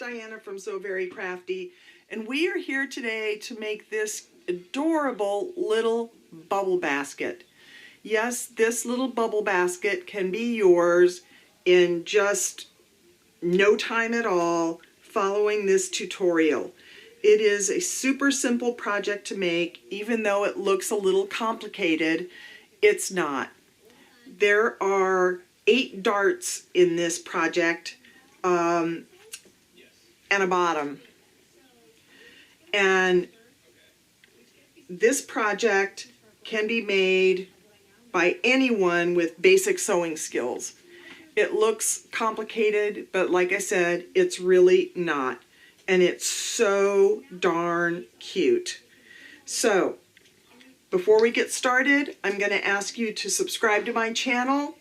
Diana from So Very Crafty, and we are here today to make this adorable little bubble basket. Yes, this little bubble basket can be yours in just no time at all following this tutorial. It is a super simple project to make, even though it looks a little complicated, it's not. There are 8 darts in this project, and a bottom. And this project can be made by anyone with basic sewing skills. It looks complicated, but like I said, it's really not. And it's so darn cute. So, before we get started, I'm going to ask you to subscribe to my channel,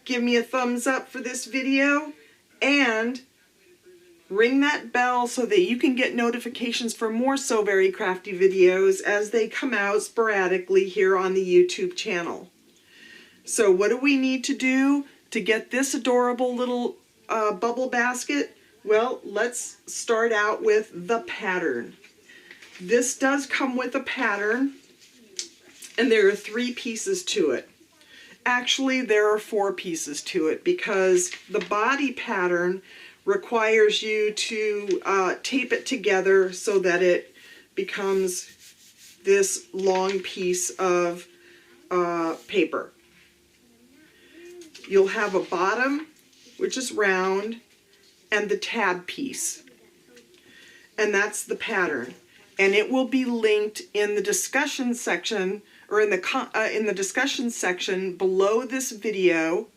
give me a thumbs up for this video, and ring that bell so that you can get notifications for more So Very Crafty videos as they come out sporadically here on the YouTube channel. So what do we need to do to get this adorable little bubble basket? Well, let's start out with the pattern. This does come with a pattern, and there are 3 pieces to it. Actually, there are 4 pieces to it because the body pattern requires you to tape it together so that it becomes this long piece of paper. You'll have a bottom, which is round, and the tab piece. And that's the pattern. And it will be linked in the discussion section, or in the discussion section below this video,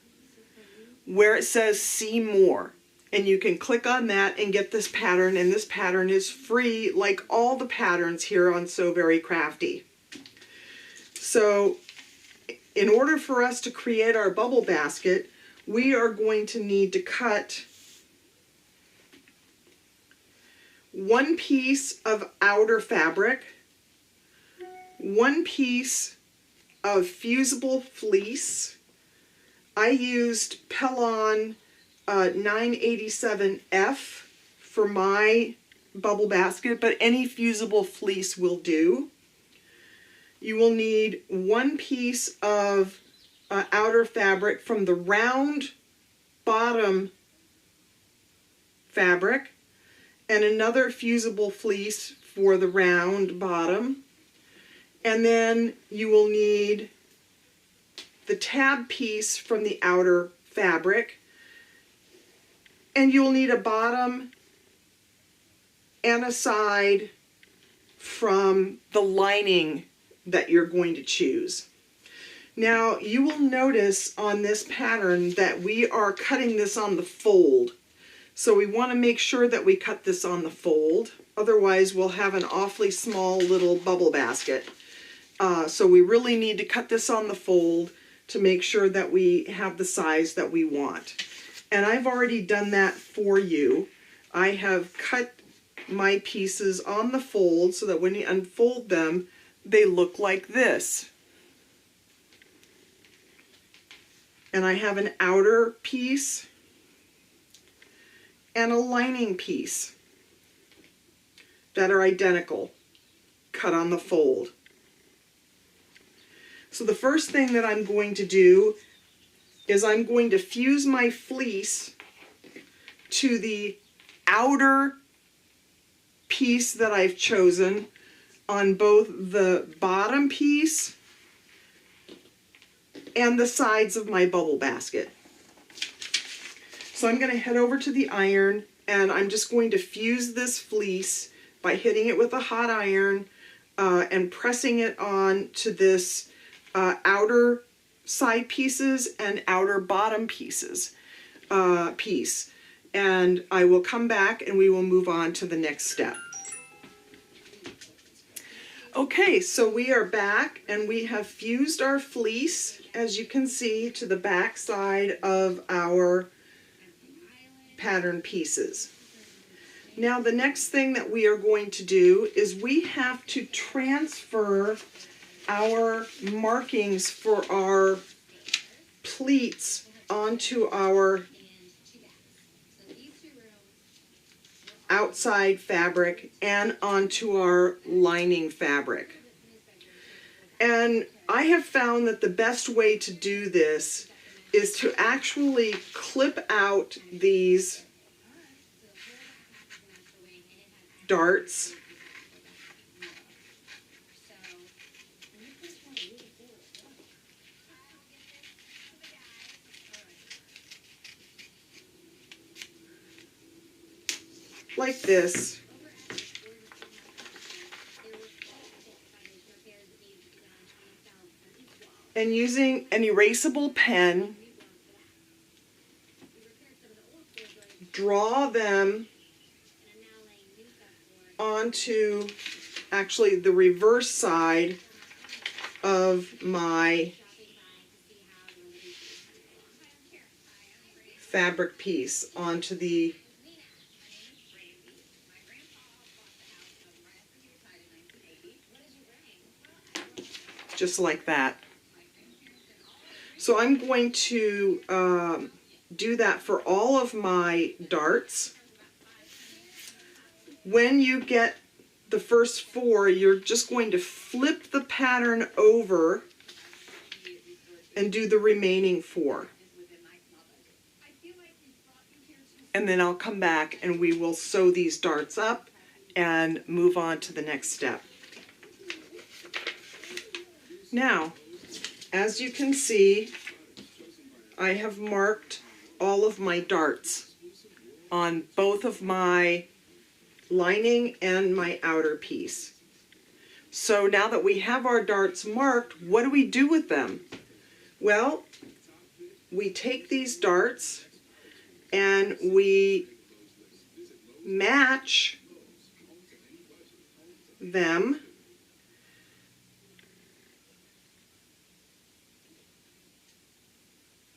where it says see more. And you can click on that and get this pattern, and this pattern is free like all the patterns here on So Very Crafty. So in order for us to create our bubble basket, we are going to need to cut 1 piece of outer fabric, 1 piece of fusible fleece. I used Pellon 987F for my bubble basket, but any fusible fleece will do. You will need 1 piece of outer fabric from the round bottom fabric, and another fusible fleece for the round bottom. And then you will need the tab piece from the outer fabric, and you'll need a bottom and a side from the lining that you're going to choose. Now, you will notice on this pattern that we are cutting this on the fold. So we want to make sure that we cut this on the fold. Otherwise, we'll have an awfully small little bubble basket. So we really need to cut this on the fold to make sure that we have the size that we want. And I've already done that for you. I have cut my pieces on the fold so that when you unfold them, they look like this. And I have an outer piece and a lining piece that are identical, cut on the fold. So the first thing that I'm going to do is I'm going to fuse my fleece to the outer piece that I've chosen on both the bottom piece and the sides of my bubble basket. So I'm going to head over to the iron, and I'm just going to fuse this fleece by hitting it with a hot iron and pressing it on to this outer side pieces and outer bottom pieces piece. And I will come back and we will move on to the next step. Okay, so we are back and we have fused our fleece, as you can see, to the back side of our pattern pieces. Now the next thing that we are going to do is we have to transfer our markings for our pleats onto our outside fabric and onto our lining fabric. And I have found that the best way to do this is to actually clip out these darts like this. And using an erasable pen, draw them onto actually the reverse side of my fabric piece, onto the just like that. So I'm going to do that for all of my darts. When you get the first 4, you're just going to flip the pattern over and do the remaining 4. And then I'll come back and we will sew these darts up and move on to the next step. Now, as you can see, I have marked all of my darts on both of my lining and my outer piece. So now that we have our darts marked, what do we do with them? Well, we take these darts and we match them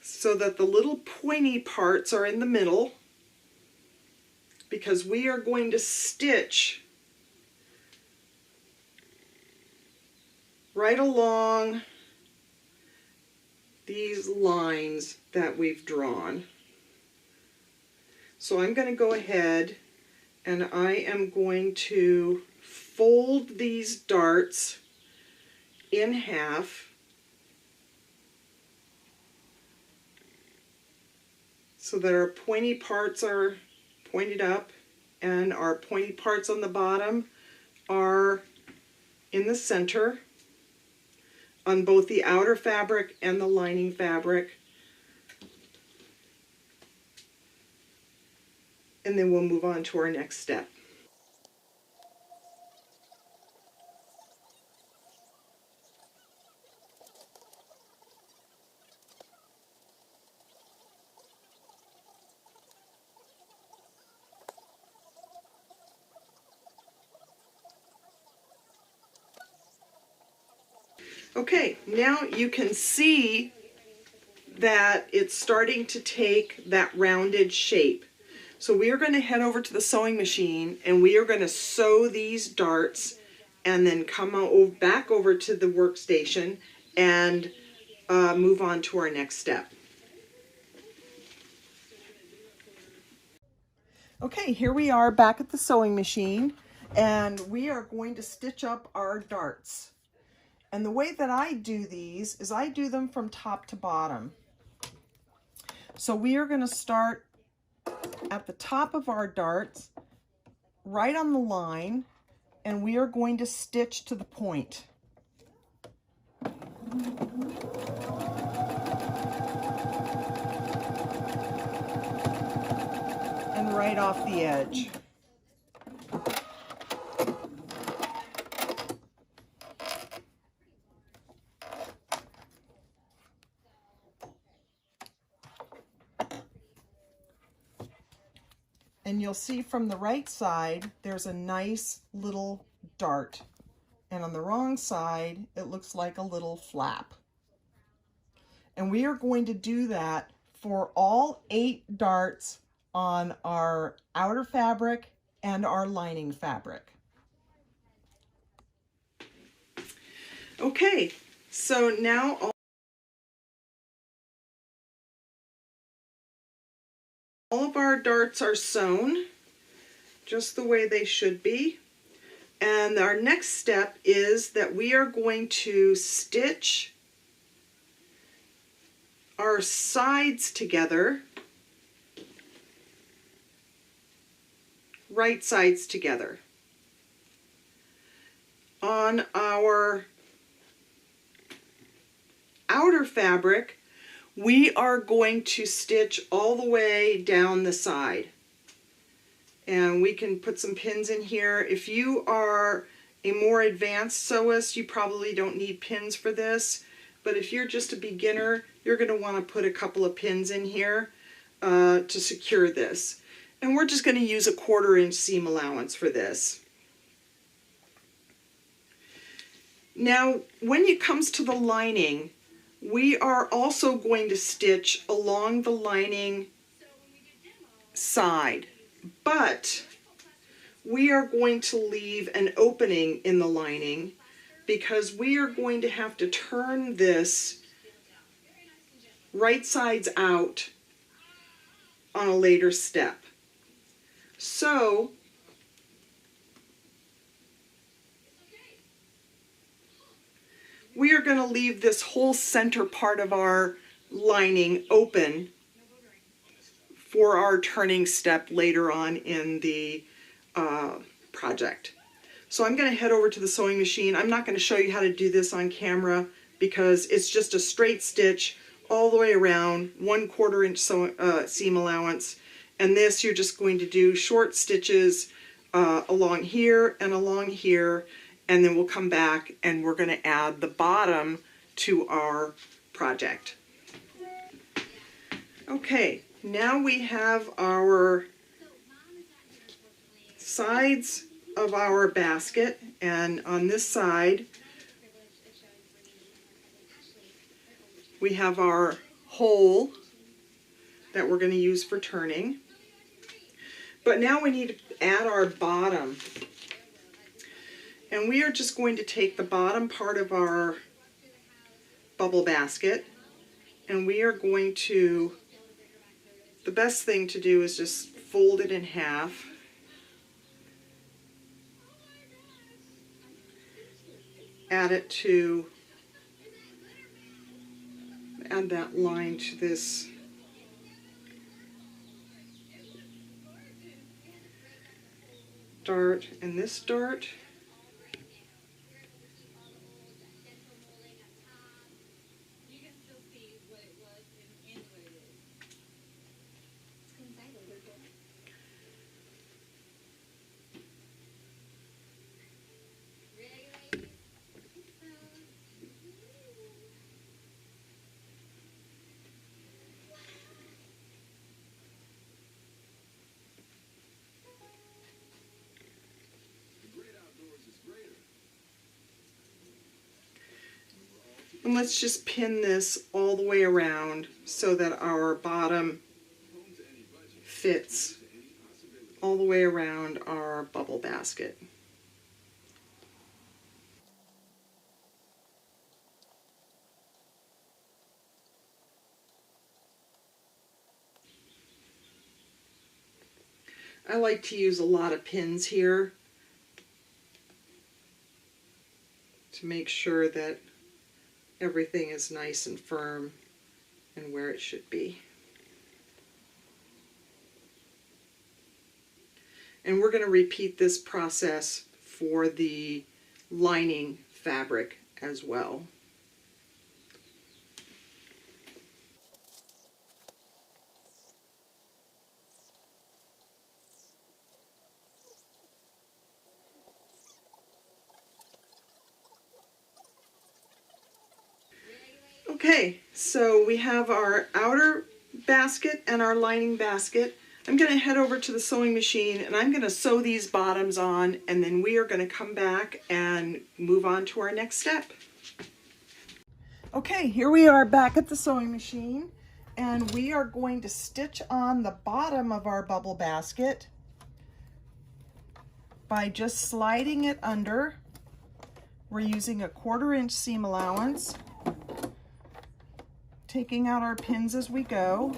so that the little pointy parts are in the middle, because we are going to stitch right along these lines that we've drawn. So I'm going to go ahead and I am going to fold these darts in half so that our pointy parts are pointed up and our pointy parts on the bottom are in the center on both the outer fabric and the lining fabric. And then we'll move on to our next step. Okay, now you can see that it's starting to take that rounded shape. So we are going to head over to the sewing machine and we are going to sew these darts and then come back over to the workstation and move on to our next step. Okay, here we are back at the sewing machine and we are going to stitch up our darts. And the way that I do these is I do them from top to bottom. So we are going to start at the top of our darts, right on the line, and we are going to stitch to the point. And right off the edge. And you'll see from the right side, there's a nice little dart. And on the wrong side, it looks like a little flap. And we are going to do that for all 8 darts on our outer fabric and our lining fabric. Okay, so now all of our darts are sewn just the way they should be. And our next step is that we are going to stitch our sides together, right sides together. On our outer fabric, we are going to stitch all the way down the side. And we can put some pins in here. If you are a more advanced sewist, you probably don't need pins for this. But if you're just a beginner, you're going to want to put a couple of pins in here to secure this. And we're just going to use a 1/4 inch seam allowance for this. Now, when it comes to the lining, we are also going to stitch along the lining side, but we are going to leave an opening in the lining because we are going to have to turn this right sides out on a later step. So we are going to leave this whole center part of our lining open for our turning step later on in the project. So I'm going to head over to the sewing machine. I'm not going to show you how to do this on camera because it's just a straight stitch all the way around, 1/4 inch seam allowance. And this you're just going to do short stitches along here and along here, and then we'll come back and we're going to add the bottom to our project. Okay, now we have our sides of our basket, and on this side we have our hole that we're going to use for turning. But now we need to add our bottom. And we are just going to take the bottom part of our bubble basket, and we are going to, the best thing to do is just fold it in half. Add that line to this dart and this dart. And let's just pin this all the way around so that our bottom fits all the way around our bubble basket. I like to use a lot of pins here to make sure that everything is nice and firm and where it should be. And we're going to repeat this process for the lining fabric as well. Okay, so we have our outer basket and our lining basket. I'm going to head over to the sewing machine and I'm going to sew these bottoms on, and then we are going to come back and move on to our next step. Okay, here we are back at the sewing machine, and we are going to stitch on the bottom of our bubble basket by just sliding it under. We're using a 1/4 inch seam allowance, taking out our pins as we go.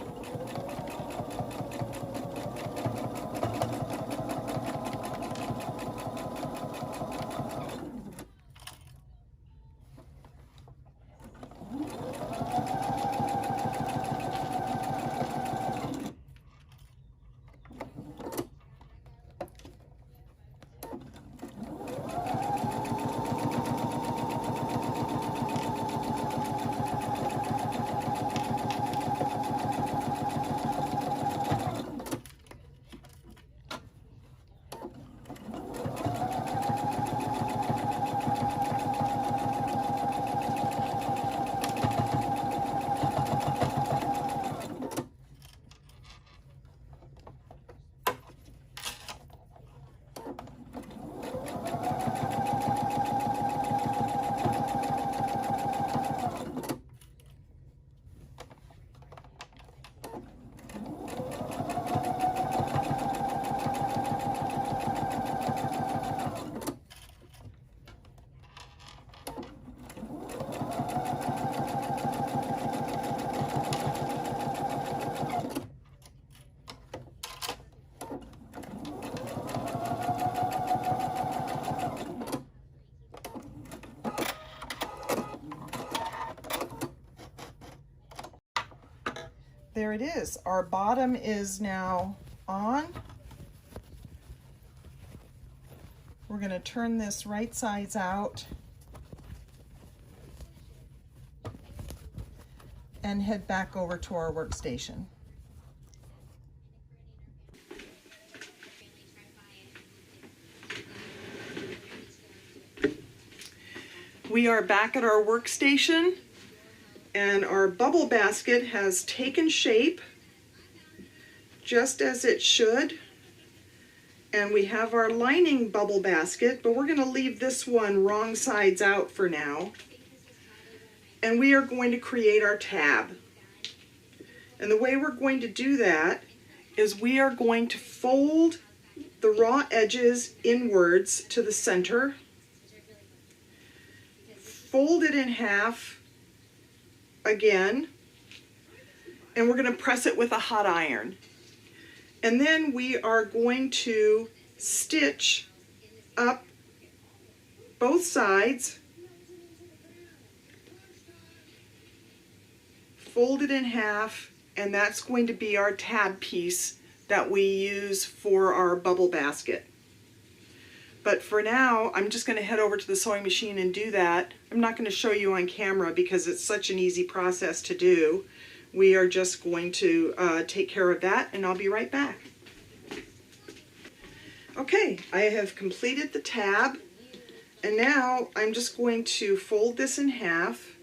there it is. Our bottom is now on. We're going to turn this right sides out and head back over to our workstation. We are back at our workstation, and our bubble basket has taken shape just as it should. And we have our lining bubble basket, but we're going to leave this one wrong sides out for now. And we are going to create our tab. And the way we're going to do that is we are going to fold the raw edges inwards to the center, fold it in half again, and we're going to press it with a hot iron. And then we are going to stitch up both sides, fold it in half, and that's going to be our tab piece that we use for our bubble basket. But for now, I'm just going to head over to the sewing machine and do that. I'm not going to show you on camera because it's such an easy process to do. We are just going to take care of that, and I'll be right back. Okay, I have completed the tab, and now I'm just going to fold this in half,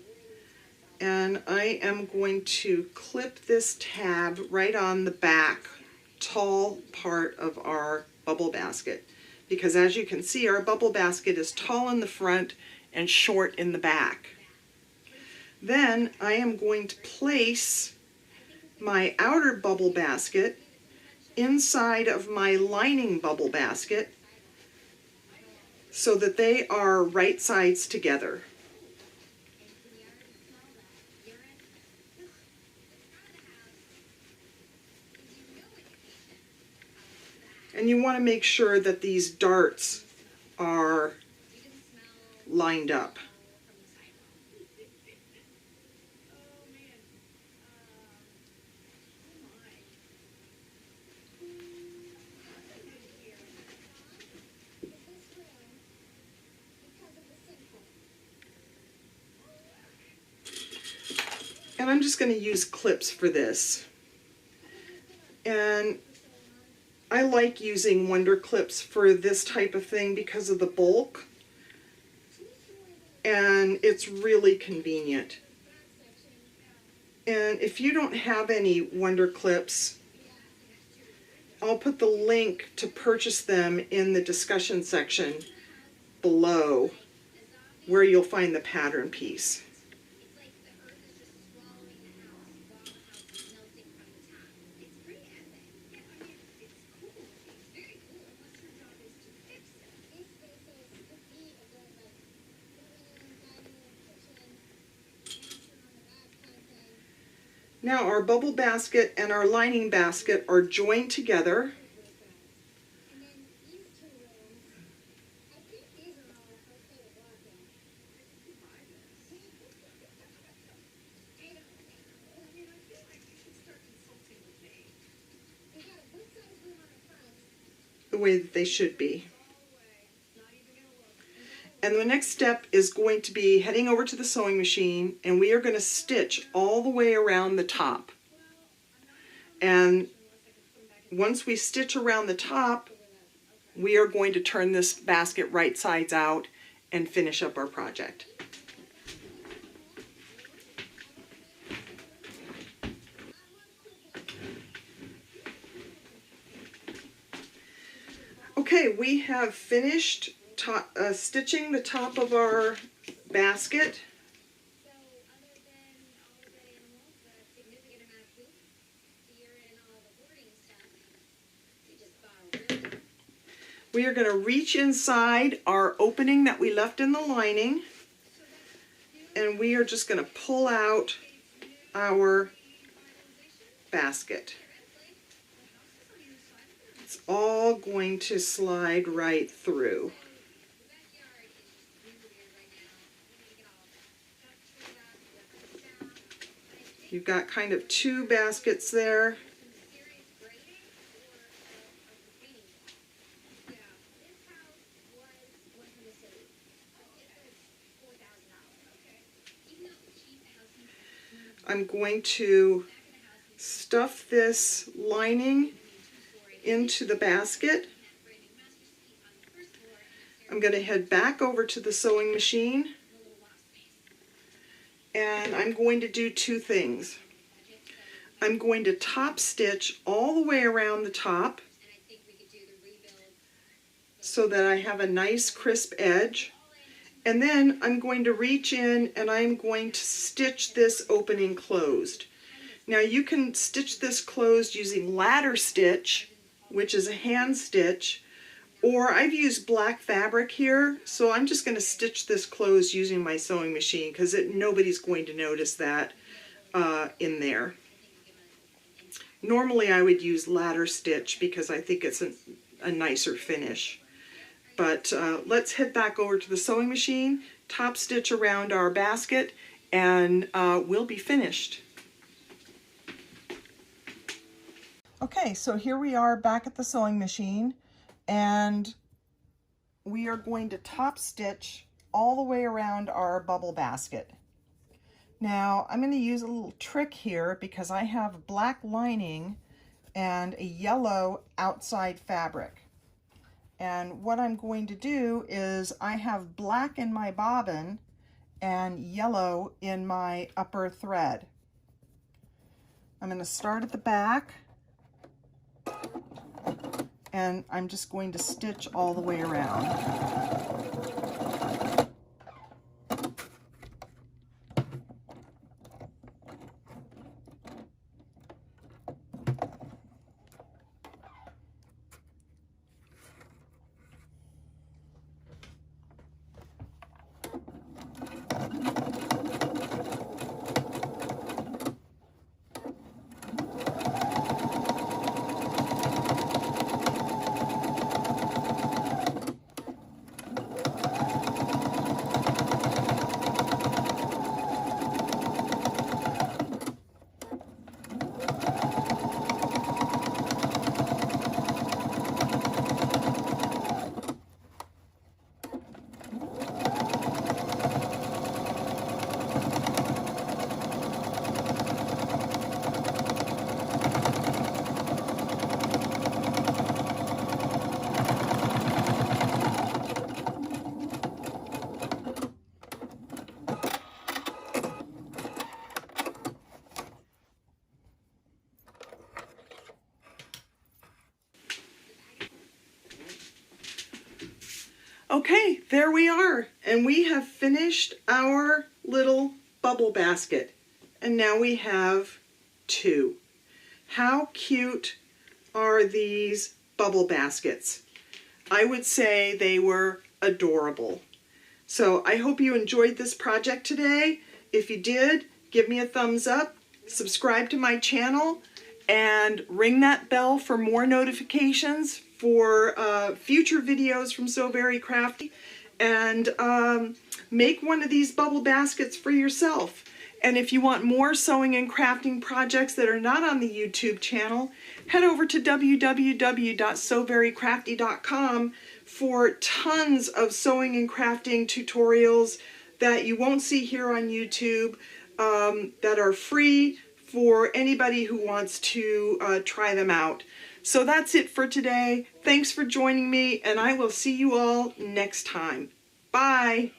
and I am going to clip this tab right on the back tall part of our bubble basket, because as you can see, our bubble basket is tall in the front and short in the back. Then I am going to place my outer bubble basket inside of my lining bubble basket so that they are right sides together. And you want to make sure that these darts are lined up. And I'm just going to use clips for this. And I like using Wonder Clips for this type of thing because of the bulk. And it's really convenient. And if you don't have any Wonder Clips, I'll put the link to purchase them in the discussion section below, where you'll find the pattern piece. Now our bubble basket and our lining basket are joined together. The way that they should be. And the next step is going to be heading over to the sewing machine, and we are going to stitch all the way around the top. And once we stitch around the top, we are going to turn this basket right sides out and finish up our project. Okay, we have finished stitching the top of our basket. We are going to reach inside our opening that we left in the lining, and we are just going to pull out our basket. It's all going to slide right through. You've got kind of two baskets there. I'm going to stuff this lining into the basket. I'm going to head back over to the sewing machine, and I'm going to do two things. I'm going to top stitch all the way around the top so that I have a nice crisp edge. And then I'm going to reach in and I'm going to stitch this opening closed. Now you can stitch this closed using ladder stitch, which is a hand stitch, or I've used black fabric here, so I'm just going to stitch this closed using my sewing machine because nobody's going to notice that in there. Normally I would use ladder stitch because I think it's a nicer finish. But let's head back over to the sewing machine, top stitch around our basket, and we'll be finished. Okay, so here we are back at the sewing machine, and we are going to top stitch all the way around our bubble basket. Now I'm going to use a little trick here because I have black lining and a yellow outside fabric. And what I'm going to do is I have black in my bobbin and yellow in my upper thread. I'm going to start at the back, and I'm just going to stitch all the way around. Okay, there we are, and we have finished our little bubble basket, and now we have two. How cute are these bubble baskets? I would say they were adorable. So I hope you enjoyed this project today. If you did, give me a thumbs up, subscribe to my channel, and ring that bell for more notifications for future videos from So Very Crafty, and make one of these bubble baskets for yourself. And if you want more sewing and crafting projects that are not on the YouTube channel, head over to www.soverycrafty.com for tons of sewing and crafting tutorials that you won't see here on YouTube, that are free for anybody who wants to try them out. So that's it for today. Thanks for joining me, and I will see you all next time. Bye.